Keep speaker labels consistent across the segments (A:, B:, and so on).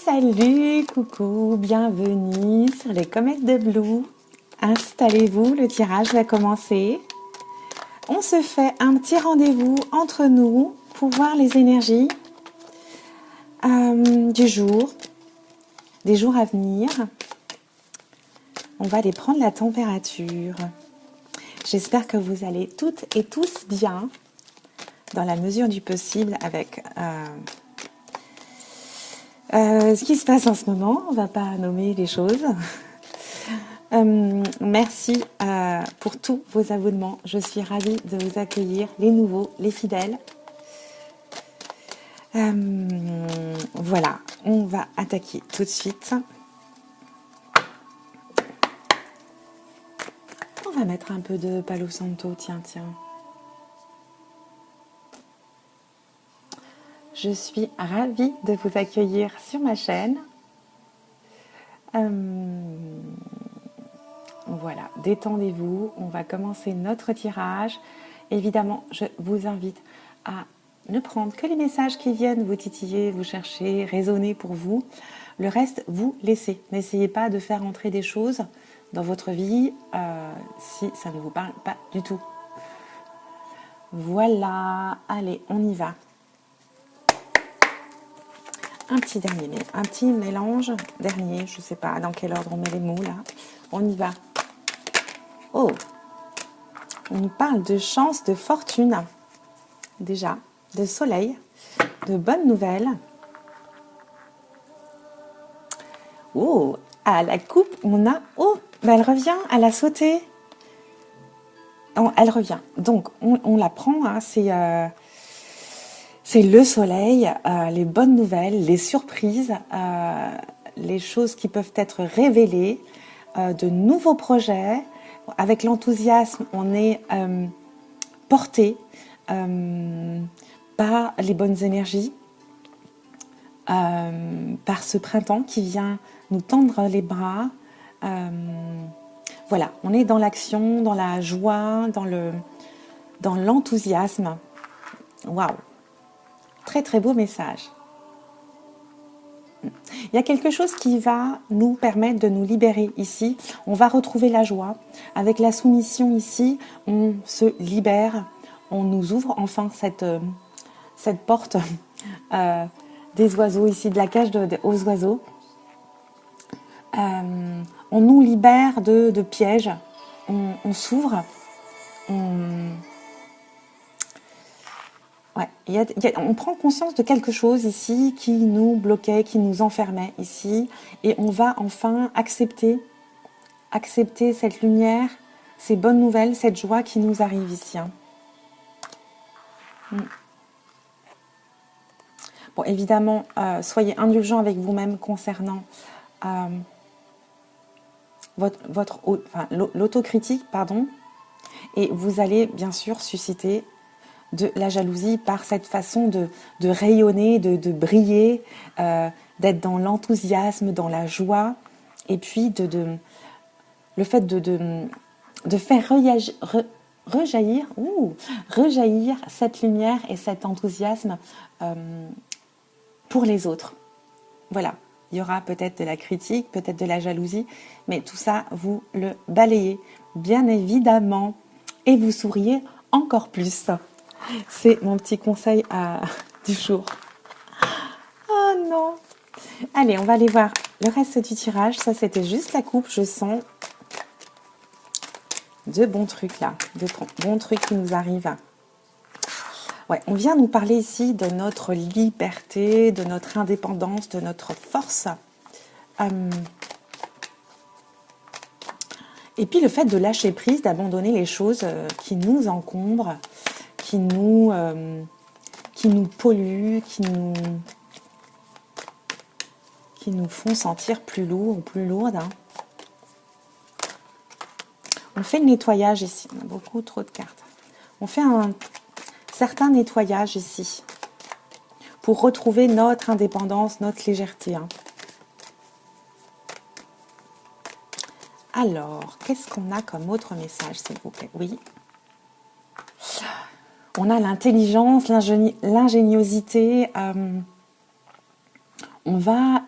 A: Salut, coucou, bienvenue sur les comètes de Blue. Installez-vous, le tirage va commencer. On se fait un petit rendez-vous entre nous pour voir les énergies du jour, des jours à venir. On va aller prendre la température. J'espère que vous allez toutes et tous bien, dans la mesure du possible, avec ce qui se passe en ce moment. On ne va pas nommer les choses. Merci pour tous vos abonnements. Je suis ravie de vous accueillir, les nouveaux, les fidèles. Voilà, on va attaquer tout de suite. On va mettre un peu de Palo Santo, tiens. Je suis ravie de vous accueillir sur ma chaîne. Voilà, détendez-vous, on va commencer notre tirage. Évidemment, je vous invite à ne prendre que les messages qui viennent vous titiller, vous chercher, résonner pour vous. Le reste, vous laissez. N'essayez pas de faire entrer des choses dans votre vie si ça ne vous parle pas du tout. Voilà, allez, on y va. Un petit mélange dernier, je ne sais pas dans quel ordre on met les mots là. On y va. Oh, on nous parle de chance, de fortune, déjà, de soleil, de bonnes nouvelles. Oh, à la coupe, on a... Oh, elle revient, elle a sauté. Oh, elle revient. Donc, on la prend, hein, c'est le soleil, les bonnes nouvelles, les surprises, les choses qui peuvent être révélées, de nouveaux projets. Avec l'enthousiasme, on est porté par les bonnes énergies, par ce printemps qui vient nous tendre les bras. Voilà, on est dans l'action, dans la joie, dans l'enthousiasme. Waouh! Très très beau message. Il y a quelque chose qui va nous permettre de nous libérer ici. On va retrouver la joie. Avec la soumission ici, on se libère. On nous ouvre enfin cette porte des oiseaux ici, de la cage aux oiseaux. On nous libère de pièges. On s'ouvre. Ouais, on prend conscience de quelque chose ici qui nous bloquait, qui nous enfermait ici, et on va enfin accepter cette lumière, ces bonnes nouvelles, cette joie qui nous arrive ici. Hein. Bon, évidemment, soyez indulgents avec vous-même concernant l'autocritique, pardon, et vous allez bien sûr susciter de la jalousie par cette façon de rayonner, de briller, d'être dans l'enthousiasme, dans la joie, et puis le fait de faire rejaillir cette lumière et cet enthousiasme pour les autres. Voilà, il y aura peut-être de la critique, peut-être de la jalousie, mais tout ça, vous le balayez, bien évidemment, et vous souriez encore plus. C'est mon petit conseil du jour. Oh non! Allez, on va aller voir le reste du tirage. Ça, c'était juste la coupe. Je sens de bons trucs là. De bons trucs qui nous arrivent. Ouais, on vient nous parler ici de notre liberté, de notre indépendance, de notre force. Et puis le fait de lâcher prise, d'abandonner les choses qui nous encombrent, qui nous polluent, qui nous font sentir plus lourds ou plus lourdes. Hein. On fait le nettoyage ici. On a beaucoup trop de cartes. On fait un certain nettoyage ici pour retrouver notre indépendance, notre légèreté. Hein. Alors, qu'est-ce qu'on a comme autre message, s'il vous plaît? Oui. On a l'intelligence, l'ingéniosité. On va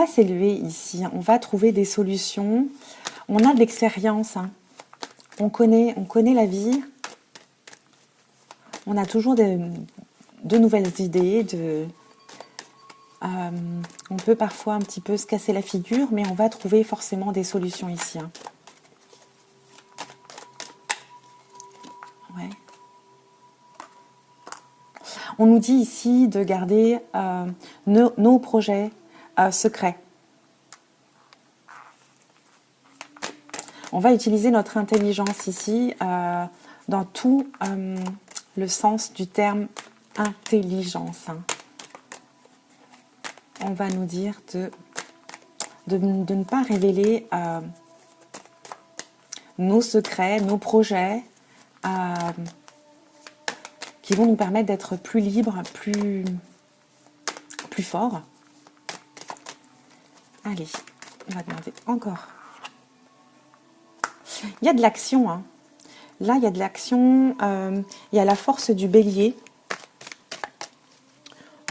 A: s'élever ici, on va trouver des solutions. On a de l'expérience, hein. On connaît la vie. On a toujours de nouvelles idées. On peut parfois un petit peu se casser la figure, mais on va trouver forcément des solutions ici, hein. Ouais. On nous dit ici de garder nos projets secrets. On va utiliser notre intelligence ici dans tout le sens du terme intelligence, hein. On va nous dire de ne pas révéler nos secrets, nos projets qui vont nous permettre d'être plus libres, plus forts. Allez, on va demander encore. Il y a de l'action, hein. Là, il y a de l'action. Il y a la force du bélier.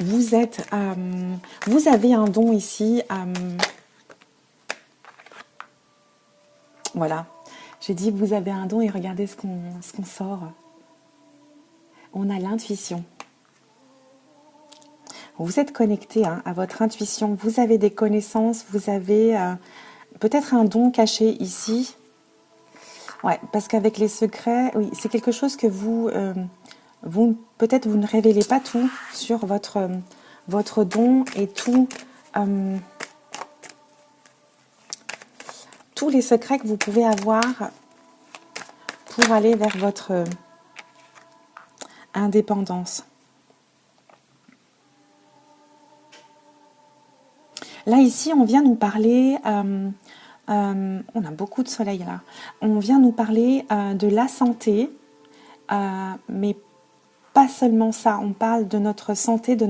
A: Vous avez un don ici. Voilà. J'ai dit vous avez un don et regardez ce qu'on sort. On a l'intuition. Vous êtes connecté, hein, à votre intuition. Vous avez des connaissances. Vous avez peut-être un don caché ici. Ouais, parce qu'avec les secrets, oui, c'est quelque chose que peut-être vous ne révélez pas tout sur votre don et tous les secrets que vous pouvez avoir pour aller vers votre indépendance. Là, ici, on vient nous parler... on a beaucoup de soleil là. On vient nous parler de la santé, mais pas seulement ça. On parle de notre santé, de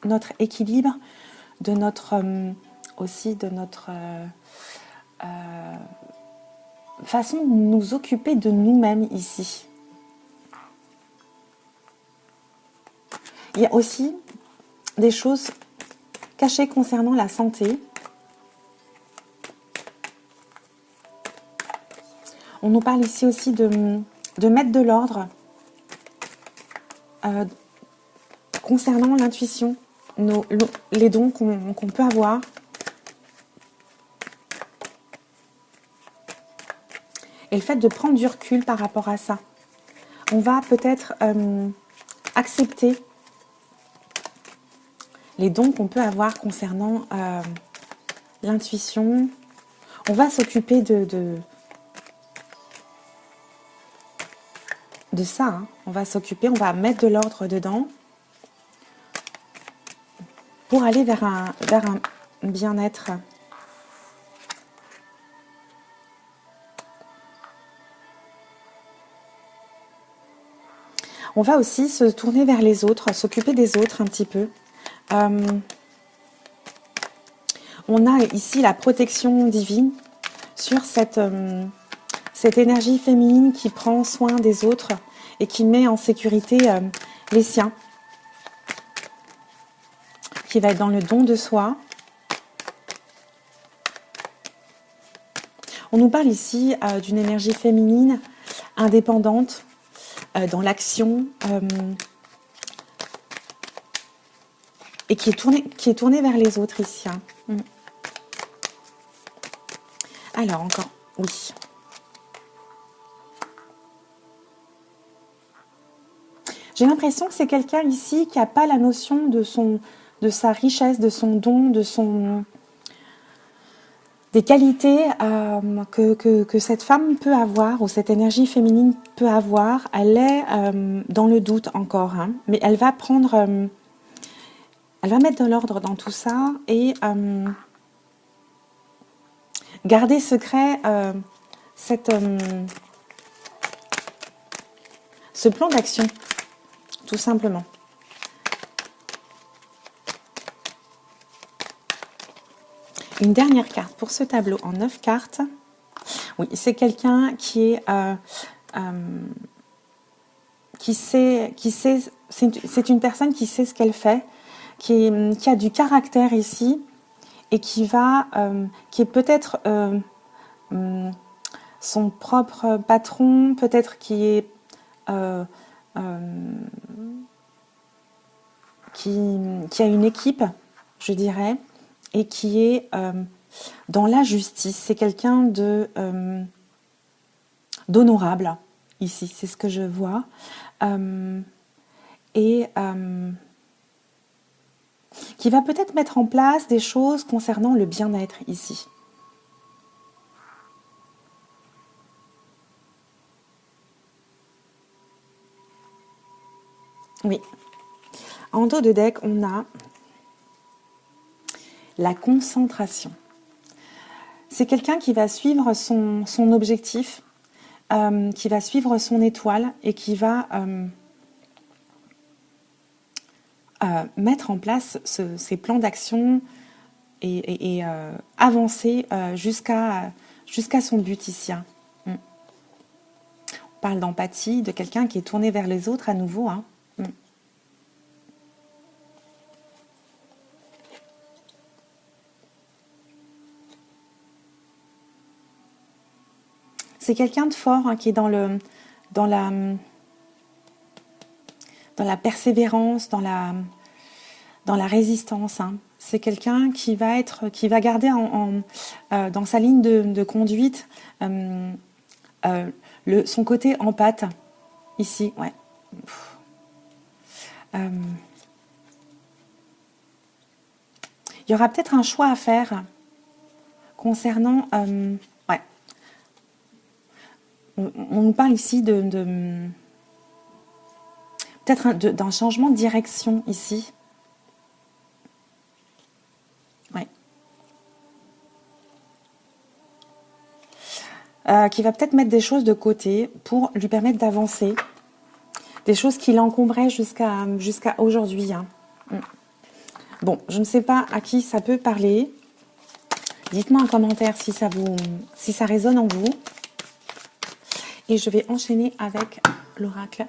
A: notre équilibre, de notre aussi de notre façon de nous occuper de nous-mêmes ici. Il y a aussi des choses cachées concernant la santé. On nous parle ici aussi de mettre de l'ordre concernant l'intuition, les dons qu'on peut avoir. Et le fait de prendre du recul par rapport à ça. On va peut-être accepter les dons qu'on peut avoir concernant l'intuition. On va s'occuper de ça, hein. On va s'occuper, on va mettre de l'ordre dedans pour aller vers un bien-être. On va aussi se tourner vers les autres, s'occuper des autres un petit peu. On a ici la protection divine sur cette énergie féminine qui prend soin des autres et qui met en sécurité les siens, qui va être dans le don de soi. On nous parle ici d'une énergie féminine indépendante, dans l'action, et qui est tournée vers les autres ici, hein. Alors encore, oui. J'ai l'impression que c'est quelqu'un ici qui n'a pas la notion de sa richesse, de son don, des qualités que cette femme peut avoir, ou cette énergie féminine peut avoir. Elle est dans le doute encore, hein, mais elle va elle va mettre de l'ordre dans tout ça et garder secret ce plan d'action, tout simplement. Une dernière carte pour ce tableau en 9 cartes. Oui, c'est quelqu'un qui c'est une personne qui sait ce qu'elle fait, qui a du caractère ici et qui est peut-être son propre patron, peut-être qui a une équipe, je dirais, et qui est dans la justice. C'est quelqu'un d'honorable ici, c'est ce que je vois. Et qui va peut-être mettre en place des choses concernant le bien-être ici. Oui. En dos de deck, on a la concentration. C'est quelqu'un qui va suivre son objectif, qui va suivre son étoile et qui va mettre en place ses plans d'action et avancer jusqu'à son but ici. Hein. On parle d'empathie, de quelqu'un qui est tourné vers les autres à nouveau. Hein. C'est quelqu'un de fort hein, qui est dans la persévérance, dans la résistance. Hein. C'est quelqu'un qui va garder dans sa ligne de conduite son côté empathe ici. Ouais. Il y aura peut-être un choix à faire concernant. Ouais. On nous parle ici peut-être d'un changement de direction ici. Ouais. Qui va peut-être mettre des choses de côté pour lui permettre d'avancer. Des choses qui l'encombraient jusqu'à aujourd'hui. Hein. Bon, je ne sais pas à qui ça peut parler. Dites-moi en commentaire si ça résonne en vous. Et je vais enchaîner avec l'oracle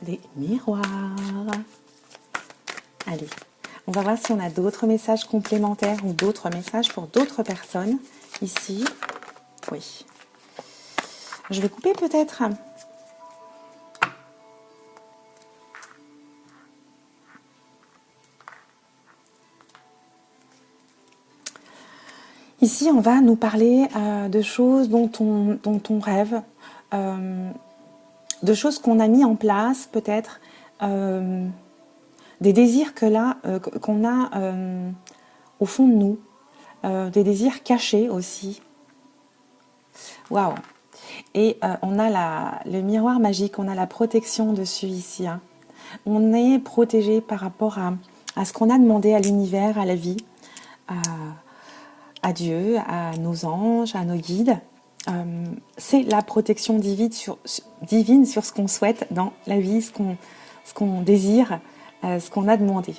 A: des miroirs. Allez, on va voir si on a d'autres messages complémentaires ou d'autres messages pour d'autres personnes ici. Oui. Je vais couper peut-être. Ici, on va nous parler de choses dont on rêve, de choses qu'on a mis en place, peut-être, des désirs qu'on a au fond de nous, des désirs cachés aussi. Waouh! Et on a le miroir magique, on a la protection dessus ici. Hein. On est protégé par rapport à ce qu'on a demandé à l'univers, à la vie, à Dieu, à nos anges, à nos guides. C'est la protection divine sur ce qu'on souhaite dans la vie, ce qu'on désire, ce qu'on a demandé.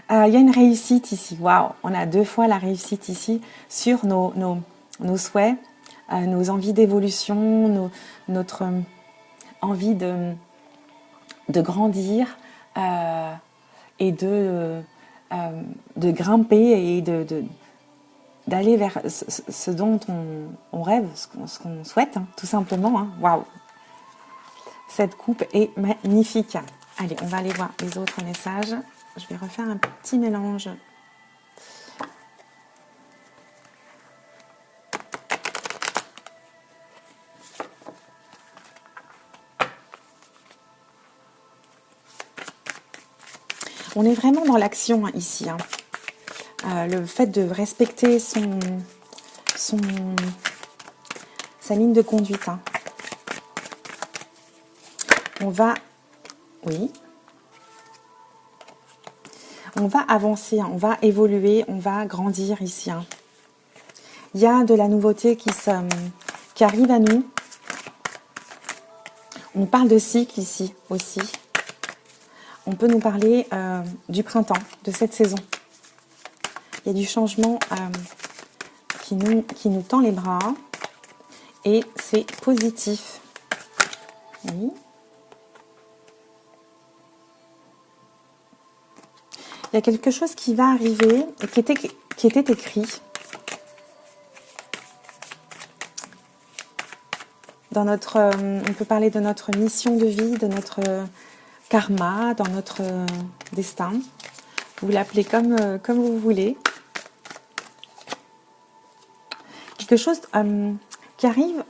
A: Il y a une réussite ici. Waouh, on a 2 fois la réussite ici sur nos souhaits, nos envies d'évolution, notre envie de grandir et de grimper et d'aller vers ce dont on rêve, ce qu'on souhaite, hein, tout simplement. Hein. Waouh! Cette coupe est magnifique. Allez, on va aller voir les autres messages. Je vais refaire un petit mélange. On est vraiment dans l'action hein, ici. Hein. Le fait de respecter sa ligne de conduite. Hein. On va avancer, hein, on va évoluer, on va grandir ici. Hein. Il y a de la nouveauté qui arrive à nous. On parle de cycle ici aussi. On peut nous parler du printemps, de cette saison. Il y a du changement qui nous tend les bras et c'est positif. Oui. Il y a quelque chose qui va arriver et qui était écrit dans notre, on peut parler de notre mission de vie, de notre karma, dans notre destin. Vous l'appelez comme vous voulez. Quelque chose qui arrive,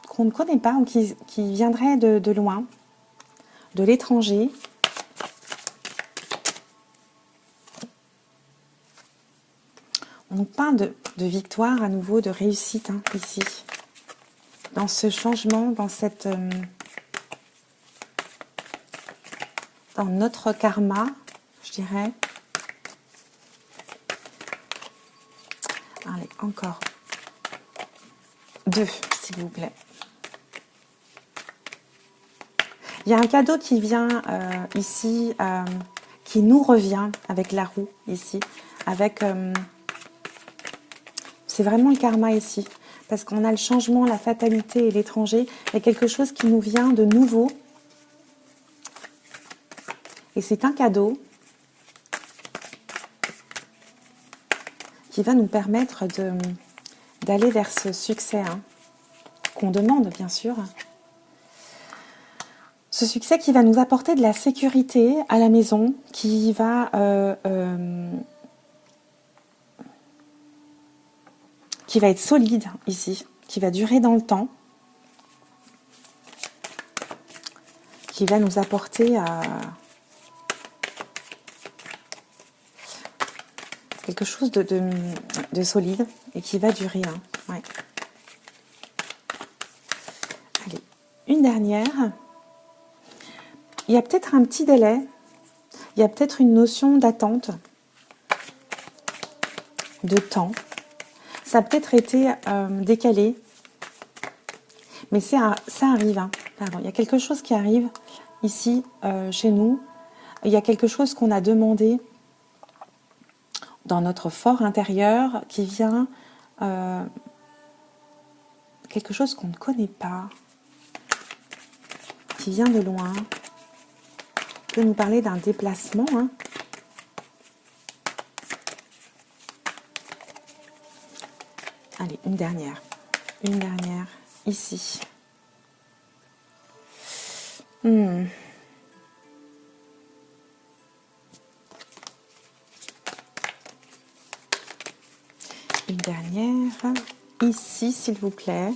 A: qu'on ne connaît pas ou qui viendrait de loin, de l'étranger. On parle de victoire à nouveau, de réussite ici. Dans ce changement, dans notre karma, je dirais. Allez, encore 2, s'il vous plaît. Il y a un cadeau qui vient ici, qui nous revient avec la roue ici, c'est vraiment le karma ici, parce qu'on a le changement, la fatalité et l'étranger. Il y a quelque chose qui nous vient de nouveau. Et c'est un cadeau qui va nous permettre d'aller vers ce succès qu'on demande, bien sûr. Ce succès qui va nous apporter de la sécurité à la maison, qui va être solide ici, qui va durer dans le temps, qui va nous apporter quelque chose de solide et qui va durer. Ouais. Allez, une dernière. Il y a peut-être un petit délai, il y a peut-être une notion d'attente, de temps. Ça a peut-être été décalé, mais ça arrive. Pardon. Il y a quelque chose qui arrive ici, chez nous. Il y a quelque chose qu'on a demandé dans notre fort intérieur qui vient, quelque chose qu'on ne connaît pas, qui vient de loin. On peut nous parler d'un déplacement. Allez, une dernière ici. Une dernière ici, s'il vous plaît.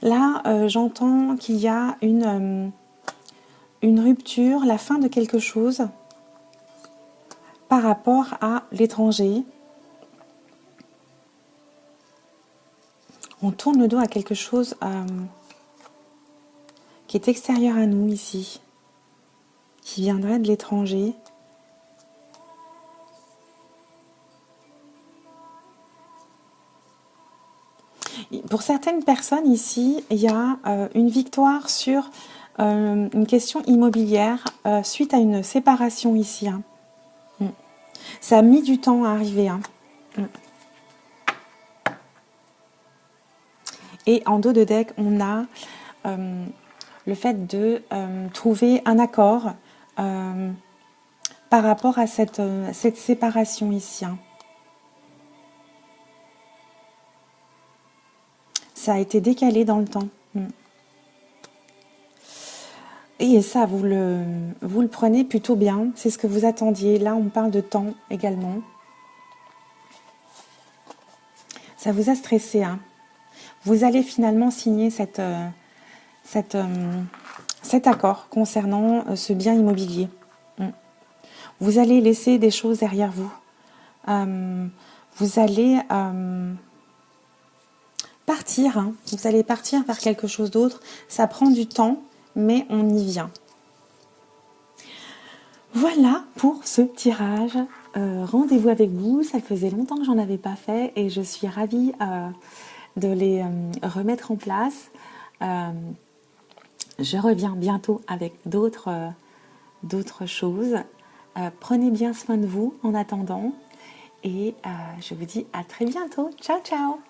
A: Là, j'entends qu'il y a une rupture, la fin de quelque chose par rapport à l'étranger. On tourne le dos à quelque chose qui est extérieur à nous ici, qui viendrait de l'étranger. Pour certaines personnes ici, il y a une victoire sur une question immobilière suite à une séparation ici. Ça a mis du temps à arriver. Et en dos de deck, on a le fait de trouver un accord par rapport à cette séparation ici. Ça a été décalé dans le temps. Et ça, vous le prenez plutôt bien. C'est ce que vous attendiez. Là, on parle de temps également. Ça vous a stressé. Vous allez finalement signer cet accord concernant ce bien immobilier. Vous allez laisser des choses derrière vous. Vous allez partir. Vous allez partir vers quelque chose d'autre. Ça prend du temps, mais on y vient. Voilà pour ce tirage. Rendez-vous avec vous. Ça faisait longtemps que j'en avais pas fait et je suis ravie de les remettre en place. Je reviens bientôt avec d'autres choses. Prenez bien soin de vous en attendant et je vous dis à très bientôt. Ciao ciao.